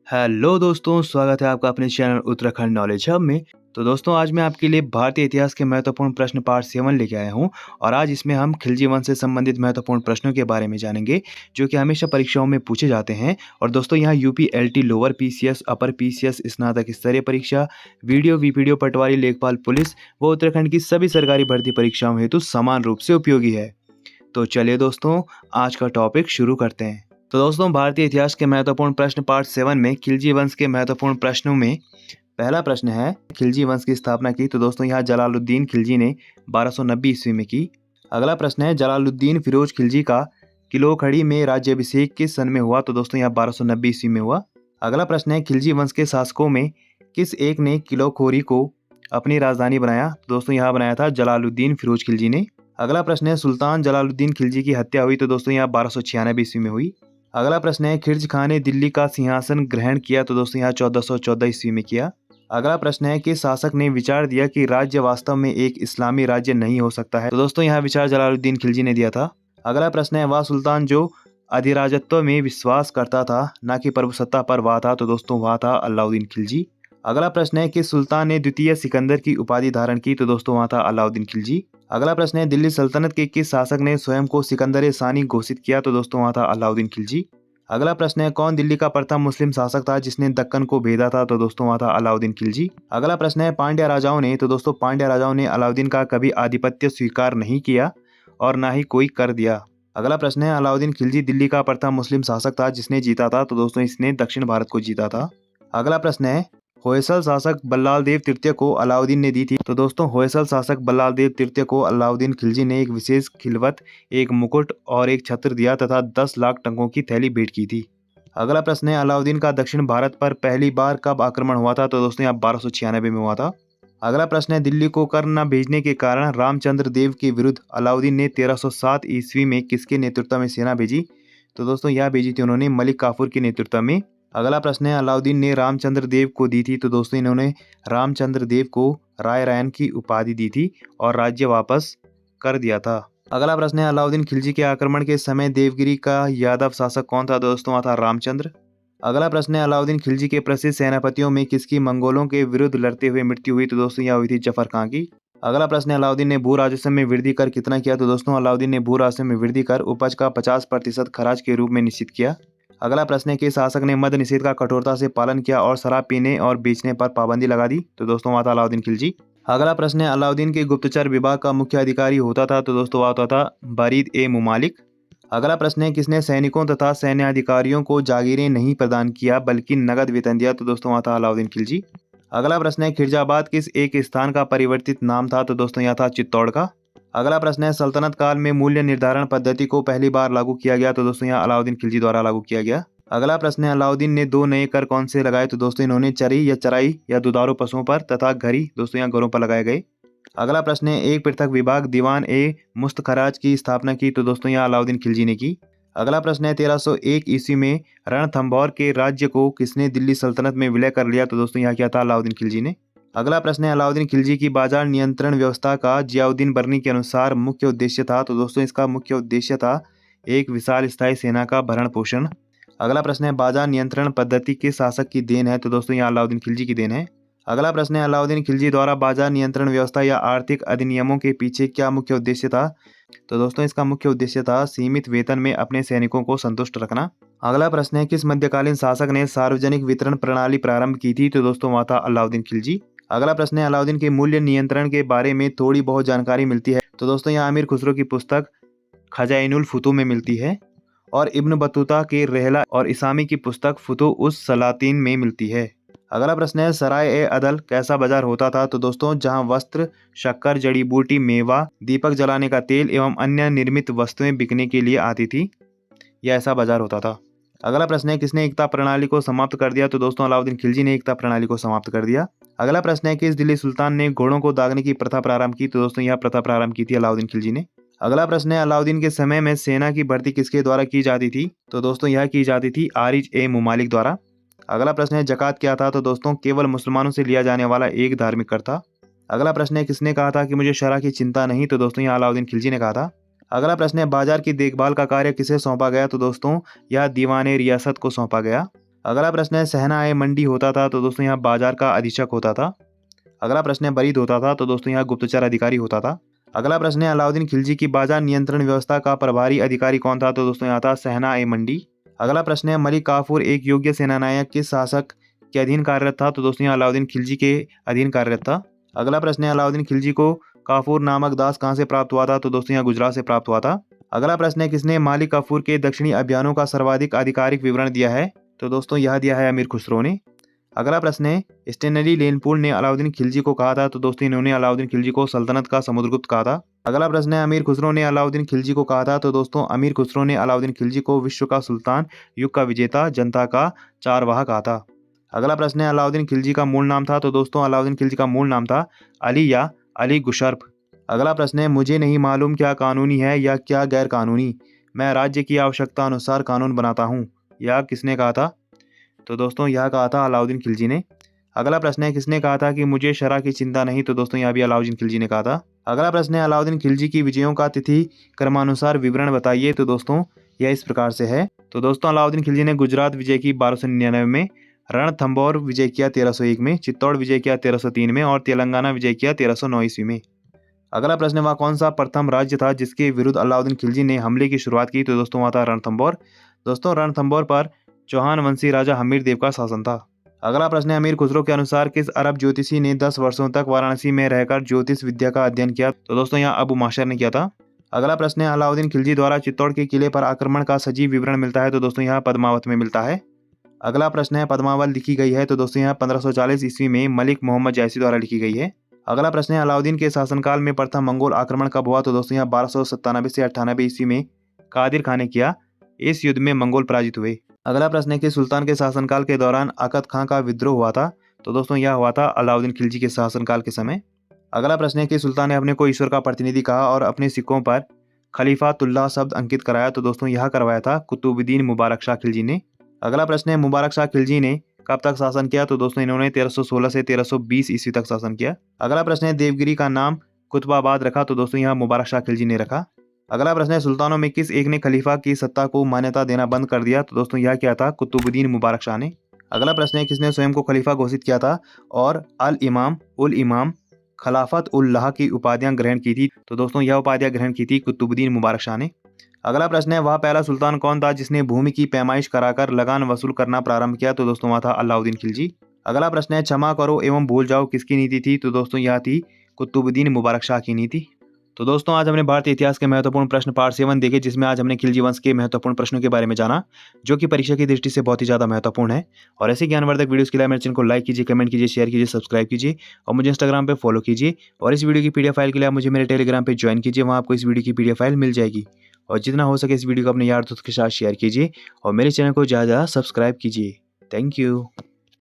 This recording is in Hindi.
हेलो दोस्तों, स्वागत है आपका अपने चैनल उत्तराखंड नॉलेज हब में। तो दोस्तों, आज मैं आपके लिए भारतीय इतिहास के महत्वपूर्ण प्रश्न पार्ट 7 लेके आया हूं और आज इसमें हम खिलजी वंश से संबंधित महत्वपूर्ण प्रश्नों के बारे में जानेंगे जो कि हमेशा परीक्षाओं में पूछे जाते हैं। और दोस्तों, यहाँ UP LT, lower PCS, upper PCS, स्नातक स्तरीय परीक्षा, वीडियो वीपीडीओ, पटवारी, लेखपाल पुलिस व उत्तराखंड की सभी सरकारी भर्ती परीक्षाओं हेतु समान रूप से उपयोगी है। तो चलिए दोस्तों, आज का टॉपिक शुरू करते हैं। तो दोस्तों, भारतीय इतिहास के महत्वपूर्ण प्रश्न पार्ट 7 में खिलजी वंश के महत्वपूर्ण प्रश्नों में पहला प्रश्न है, खिलजी वंश की स्थापना की। तो दोस्तों, यहाँ जलालुद्दीन खिलजी ने 1290 ईस्वी में की। अगला प्रश्न है, जलालुद्दीन फिरोज खिलजी का किलोखड़ी में राज्याभिषेक किस सन में हुआ। तो दोस्तों, यहाँ 1290 ईस्वी में हुआ। अगला प्रश्न है, खिलजी वंश के शासकों में किस एक ने किलोखोरी को अपनी राजधानी बनाया। तो दोस्तों, यहाँ बनाया था जलालुद्दीन फिरोज खिलजी ने। अगला प्रश्न है, सुल्तान जलालुद्दीन खिलजी की हत्या हुई। तो दोस्तों, यहाँ 1296 ईस्वी में हुई। अगला प्रश्न है, खिर्ज खां ने दिल्ली का सिंहासन ग्रहण किया। तो दोस्तों, यहाँ 1414 ईस्वी में किया। अगला प्रश्न है कि शासक ने विचार दिया कि राज्य वास्तव में एक इस्लामी राज्य नहीं हो सकता है। तो दोस्तों, यहाँ विचार जलालुद्दीन खिलजी ने दिया था। अगला प्रश्न है, वह सुल्तान जो अधिराजत्व में विश्वास करता था न कि प्रभुसत्ता पर वह था। तो दोस्तों, वह था अलाउद्दीन खिलजी। अगला प्रश्न है कि सुल्तान ने द्वितीय सिकंदर की उपाधि धारण की। तो दोस्तों, वह था अलाउद्दीन खिलजी। अगला प्रश्न है, दिल्ली सल्तनत के किस शासक ने स्वयं को सिकंदर सानी घोषित किया। तो दोस्तों, वह था अलाउद्दीन खिलजी। अगला प्रश्न है, कौन दिल्ली का प्रथम मुस्लिम शासक था जिसने दक्कन को भेदा था। तो दोस्तों, वह था अलाउद्दीन खिलजी। अगला प्रश्न है, पांड्या राजाओं ने। तो दोस्तों, पांड्या राजाओं ने अलाउद्दीन का कभी आधिपत्य स्वीकार नहीं किया और ना ही कोई कर दिया। अगला प्रश्न है, अलाउद्दीन खिलजी दिल्ली का प्रथम मुस्लिम शासक था जिसने जीता था। तो दोस्तों, इसने दक्षिण भारत को जीता था। अगला प्रश्न है, होयसल शासक बल्लाल देव तृतीय को अलाउद्दीन ने दी थी। तो दोस्तों, होयसल शासक बल्लाल देव तृतीय को अलाउद्दीन खिलजी ने एक विशेष खिलवत, एक मुकुट और एक छत्र दिया तथा 10 लाख टंकों की थैली भेंट की थी। अगला प्रश्न है, अलाउद्दीन का दक्षिण भारत पर पहली बार कब आक्रमण हुआ था। तो दोस्तों, यहाँ 1296 में हुआ था। अगला प्रश्न है, दिल्ली को कर न भेजने के कारण रामचंद्र देव के विरुद्ध अलाउद्दीन ने 1307 ईस्वी में किसके नेतृत्व में सेना भेजी। तो दोस्तों, यह भेजी थी उन्होंने मलिक काफूर के नेतृत्व में। अगला प्रश्न है, अलाउद्दीन ने रामचंद्र देव को दी थी। तो दोस्तों, इन्होंने रामचंद्र देव को राय रैन की उपाधि दी थी और राज्य वापस कर दिया था। अगला प्रश्न है, अलाउद्दीन खिलजी के आक्रमण के समय देवगिरी का यादव शासक कौन था। दोस्तों, वह था रामचंद्र। अगला प्रश्न है, अलाउद्दीन खिलजी के प्रसिद्ध सेनापतियों में किसकी मंगोलों के विरुद्ध लड़ते हुए मृत्यु हुई। तो दोस्तों, यह हुई थी जफर खां की। अगला प्रश्न है, अलाउद्दीन ने भू राजस्व में वृद्धि कर कितना किया। तो दोस्तों, अलाउद्दीन ने भू राजस्व में वृद्धि कर उपज का 50% खराज के रूप में निश्चित किया। अगला प्रश्न है कि शासक ने मद्य निषेध का कठोरता से पालन किया और शराब पीने और बेचने पर पाबंदी लगा दी। तो दोस्तों, वह था अलाउद्दीन खिलजी। अगला प्रश्न है, अलाउद्दीन के गुप्तचर विभाग का मुख्य अधिकारी होता था। तो दोस्तों, वह होता था बरीद ए मुमालिक। अगला प्रश्न है, किसने सैनिकों तथा सैन्य अधिकारियों को जागीरें नहीं प्रदान किया बल्कि नगद वेतन दिया। तो दोस्तों, वह था अलाउद्दीन खिलजी। अगला प्रश्न है, खिरजाबाद किस एक स्थान का परिवर्तित नाम था। तो दोस्तों, यह था चित्तौड़ का। अगला प्रश्न है, सल्तनत काल में मूल्य निर्धारण पद्धति को पहली बार लागू किया गया। तो दोस्तों, यहाँ अलाउद्दीन खिलजी द्वारा लागू किया गया। अगला प्रश्न है, अलाउद्दीन ने 2 नए कर कौन से लगाए। तो दोस्तों, इन्होंने चराई या दुधारू पशुओं पर तथा घरी, दोस्तों यहाँ घरों पर लगाए गए। अगला प्रश्न है, एक पृथक विभाग दीवान ए मुस्तखराज की स्थापना की। तो दोस्तों, यहाँ अलाउद्दीन खिलजी ने की। अगला प्रश्न है, 1301 ईस्वी में रणथंभौर के राज्य को किसने दिल्ली सल्तनत में विलय कर लिया। तो दोस्तों, यहाँ क्या था, अलाउद्दीन खिलजी ने। अगला प्रश्न है, अलाउद्दीन खिलजी की बाजार नियंत्रण व्यवस्था का जियाउद्दीन बर्नी के अनुसार मुख्य उद्देश्य था। तो दोस्तों, इसका मुख्य उद्देश्य था एक विशाल स्थायी सेना का भरण पोषण। अगला प्रश्न है, बाजार नियंत्रण पद्धति किस शासक की देन है। तो दोस्तों, यहाँ अलाउद्दीन खिलजी की देन है। अगला प्रश्न है, अलाउद्दीन खिलजी द्वारा बाजार नियंत्रण व्यवस्था या आर्थिक अधिनियमों के पीछे क्या मुख्य उद्देश्य था। तो दोस्तों, इसका मुख्य उद्देश्य था सीमित वेतन में अपने सैनिकों को संतुष्ट रखना। अगला प्रश्न है, किस मध्यकालीन शासक ने सार्वजनिक वितरण प्रणाली प्रारंभ की थी। तो दोस्तों, वह था अलाउद्दीन खिलजी। अगला प्रश्न है, अलाउद्दीन के मूल्य नियंत्रण के बारे में थोड़ी बहुत जानकारी मिलती है। तो दोस्तों, यहाँ अमीर खुसरो की पुस्तक खजाइनुल फुतूह में मिलती है और इब्न बतूता के रहला और इसामी की पुस्तक फुतूह उस सलातीन में मिलती है। अगला प्रश्न है, सराय ए अदल कैसा बाजार होता था। तो दोस्तों, जहां वस्त्र, शक्कर, जड़ी बूटी, मेवा, दीपक जलाने का तेल एवं अन्य निर्मित वस्तुएं बिकने के लिए आती थी, यह ऐसा बाजार होता था। अगला प्रश्न है, किसने एकता प्रणाली को समाप्त कर दिया। तो दोस्तों, अलाउद्दीन खिलजी ने एकता प्रणाली को समाप्त कर दिया। अगला प्रश्न है, किस दिल्ली सुल्तान ने घोड़ों को दागने की प्रथा प्रारंभ की। तो दोस्तों, यह प्रथा प्रारंभ की थी अलाउद्दीन खिलजी ने। अगला प्रश्न है, अलाउद्दीन के समय में सेना की भर्ती किसके द्वारा की जाती थी। तो दोस्तों, यह की जाती थी आरिज ए मुमालिक द्वारा। अगला प्रश्न है, जकात क्या था। तो दोस्तों, केवल मुसलमानों से लिया जाने वाला एक धार्मिक कर था। अगला प्रश्न है, किसने कहा था कि मुझे शरह की चिंता नहीं। तो दोस्तों, यहाँ अलाउद्दीन खिलजी ने कहा था। अगला प्रश्न है, बाजार की देखभाल का कार्य किसे सौंपा गया। तो दोस्तों, यह दीवाने रियासत को सौंपा गया। अगला प्रश्न है सहना ए मंडी होता था, तो दोस्तों यहाँ बाजार का अधीक्षक होता था। अगला प्रश्न है बरीद होता था, तो दोस्तों यहाँ गुप्तचर अधिकारी होता था। अगला प्रश्न है अलाउद्दीन खिलजी की बाजार नियंत्रण व्यवस्था का प्रभारी अधिकारी कौन था, तो दोस्तों यहाँ था सहना ए मंडी। अगला प्रश्न है मलिक काफूर एक योग्य सेनानायक किस शासक के अधीन कार्यरत था, तो दोस्तों यहाँ अलाउद्दीन खिलजी के अधीन कार्यरत था। अगला प्रश्न है अलाउद्दीन खिलजी को काफूर नामक दास कहाँ से प्राप्त हुआ था, तो दोस्तों यहाँ गुजरात से प्राप्त हुआ था। अगला प्रश्न है किसने मालिक काफूर के दक्षिणी अभियानों का सर्वाधिक आधिकारिक विवरण दिया है, तो दोस्तों यह दिया है अमीर खुसरो ने। अगला प्रश्न है स्टेनली लेनपोल ने अलाउद्दीन खिलजी को कहा था, तो दोस्तों इन्होंने अलाउद्दीन खिलजी को सल्तनत का समुद्रगुप्त कहा था। अगला प्रश्न है अमीर खुसरो ने अलाउद्दीन खिलजी को कहा था, तो दोस्तों अमीर खुसरो ने अलाउद्दीन खिलजी को विश्व का सुल्तान, युग का विजेता, जनता का चारवाह कहा था। अगला प्रश्न है अलाउद्दीन खिलजी का मूल नाम था, तो दोस्तों अलाउद्दीन खिलजी का मूल नाम था अली या अली गुशर्फ। अगला प्रश्न है मुझे नहीं मालूम क्या कानूनी है या क्या गैर कानूनी, मैं राज्य की आवश्यकता अनुसार कानून बनाता हूँ, यह किसने कहा था, तो दोस्तों यह कहा था अलाउद्दीन खिलजी ने। अगला प्रश्न है किसने कहा था कि मुझे शरह की चिंता नहीं, तो दोस्तों यह भी अलाउद्दीन खिलजी ने कहा था। अगला प्रश्न है अलाउद्दीन खिलजी की विजयों का तिथि क्रमानुसार विवरण बताइए, तो दोस्तों यह इस प्रकार से है। तो दोस्तों अलाउद्दीन खिलजी ने गुजरात विजय की 1299 में, रणथंबोर विजय किया 1301 में, चित्तौड़ विजय किया 1303 में और तेलंगाना विजय किया 1309 ईस्वी में। अगला प्रश्न है वह कौन सा प्रथम राज्य था जिसके विरुद्ध अलाउद्दीन खिलजी ने हमले की शुरुआत की, तो दोस्तों वह था रणथंबोर। दोस्तों रणथंबोर पर चौहान वंशी राजा हमीर देव का शासन था। अगला प्रश्न है अमीर खुसरो के अनुसार किस अरब ज्योतिषी ने 10 वर्षों तक वाराणसी में रहकर ज्योतिष विद्या का अध्ययन किया, तो दोस्तों यहाँ अबू माशर ने किया था। अगला प्रश्न है अलाउद्दीन खिलजी द्वारा चित्तौड़ के किले पर आक्रमण का सजीव विवरण मिलता है, तो दोस्तों यहाँ पद्मावत में मिलता है। अगला प्रश्न है पद्मावत लिखी गई है, तो दोस्तों यहाँ 1540 ईस्वी में मलिक मोहम्मद जैसी द्वारा लिखी गई है। अगला प्रश्न है अलाउद्दीन के शासनकाल में प्रथम मंगोल आक्रमण कब हुआ, तो दोस्तों यहाँ 1297 से 98 ईस्वी में कादिर खान ने किया। इस युद्ध में मंगोल पराजित हुए। अगला प्रश्न है कि सुल्तान के शासनकाल के दौरान आकद खां का विद्रोह हुआ था, तो दोस्तों यह हुआ था अलाउद्दीन खिलजी के शासनकाल के समय। अगला प्रश्न है कि सुल्तान ने अपने को ईश्वर का प्रतिनिधि कहा और अपने सिक्कों पर खलीफातुल्लाह शब्द अंकित कराया, तो दोस्तों यह करवाया था कुतुबुद्दीन मुबारक शाह खिलजी ने। अगला प्रश्न है मुबारक शाह खिलजी ने कब तक शासन किया, तो दोस्तों इन्होंने 1316 से 1320 ईस्वी तक शासन किया। अगला प्रश्न है देवगिरी का नाम कुतुबाबाद रखा, तो दोस्तों यहाँ मुबारक शाह खिलजी ने रखा। अगला प्रश्न है सुल्तानों में किस एक ने खलीफा की सत्ता को मान्यता देना बंद कर दिया, तो दोस्तों यह क्या था कुतुबुद्दीन मुबारक शाह ने। अगला प्रश्न है किसने स्वयं को खलीफा घोषित किया था और अल इमाम उल इमाम खिलाफत उल लाह की उपाधियां ग्रहण की थी, तो दोस्तों यह उपाधियां ग्रहण की थी कुतुबुद्दीन मुबारक शाह ने। अगला प्रश्न है वह पहला सुल्तान कौन था जिसने भूमि की पैमाइश कराकर लगान वसूल करना प्रारंभ किया, तो दोस्तों वह था अलाउद्दीन खिलजी। अगला प्रश्न है क्षमा करो एवं भूल जाओ किसकी नीति थी, तो दोस्तों यह थी कुतुबुद्दीन मुबारक शाह की नीति। तो दोस्तों आज हमने भारतीय इतिहास के महत्वपूर्ण प्रश्न पार्ट 7 देखे, जिसमें आज हमने खिलजी वंश के महत्वपूर्ण प्रश्नों के बारे में जाना, जो कि परीक्षा की दृष्टि से बहुत ही ज़्यादा महत्वपूर्ण है। और ऐसे ज्ञानवर्धक वीडियोस के लिए मेरे चैनल को लाइक कीजिए, कमेंट कीजिए, शेयर कीजिए, सब्सक्राइब कीजिए और मुझे इंस्टाग्राम पे फॉलो कीजिए। और इस वीडियो की पीडीएफ फाइल के लिए आप मुझे मेरे टेलीग्राम पे ज्वाइन कीजिए, वहाँ आपको इस वीडियो की पीडीएफ फाइल मिल जाएगी। और जितना हो सके इस वीडियो को अपने यार दोस्त के साथ शेयर कीजिए और मेरे चैनल को ज़्यादा सब्सक्राइब कीजिए। Thank you.